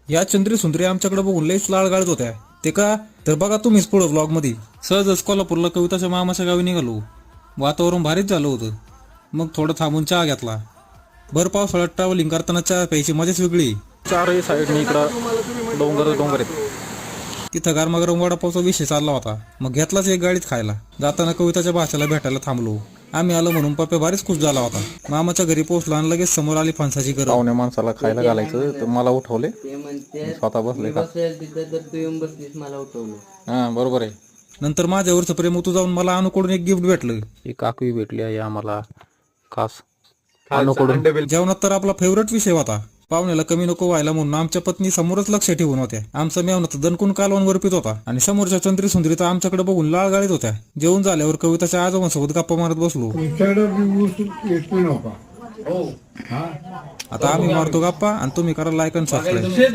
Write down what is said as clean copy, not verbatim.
या चंद्री सुंदरी आमच्याकडे बघून लईच लाळ गाळत होत्या. ते का तर बघा तुम्हीच पुढं व्लॉग मध्ये. सहजच कोल्हापूरला कविताच्या मामाच्या गावी निघालो. वातावरण भारीच झालं होतं. मग थोडं थांबून चहा घेतला. भर पावसाळ्यात ट्रॅव्हलिंग करताना चहा प्यायची मजाच वेगळी. चारही साईडनी इकडं डोंगर आहेत. तिथं गरमागरम वडापावचा विषय चालला होता. मग घेतलाच एक गाडीत खायला. जाताना कविताच्या भाषेला भेटायला थांबलो. आम्ही आलो म्हणून पप्पा भारीच खुश झाला होता. मामाच्या घरी पोहोचलो आणि लगेच समोर आली फणसाची गरज. पाहुण्या माणसाला खायला घालायचं तर मला उठवले. स्वतः बसले का हा बरोबर आहे. नंतर माझ्यावरचं प्रेम उतू जाऊन मला अनुकडून एक गिफ्ट भेटलं. एक काकवी भेटली आहे आम्हाला खास अनुकडून. जेवणात तर आपला फेवरेट विषय होता. पाहुण्याला कमी नको व्हायला म्हणून आमच्या पत्नी समोरच लक्ष ठेवून होत्या. आमचा मेवना दणकून कालवणवर पित होता आणि समोरच्या चंद्री सुंदरी तर आमच्याकडे बघून लाळ गाळीत होत्या. जेवण झाल्यावर कविताच्या आजोबांसोबत गप्पा मारत बसलो. आता आम्ही मारतो गप्पा आणि तुम्ही करा लाईक आणि सबस्क्राईब.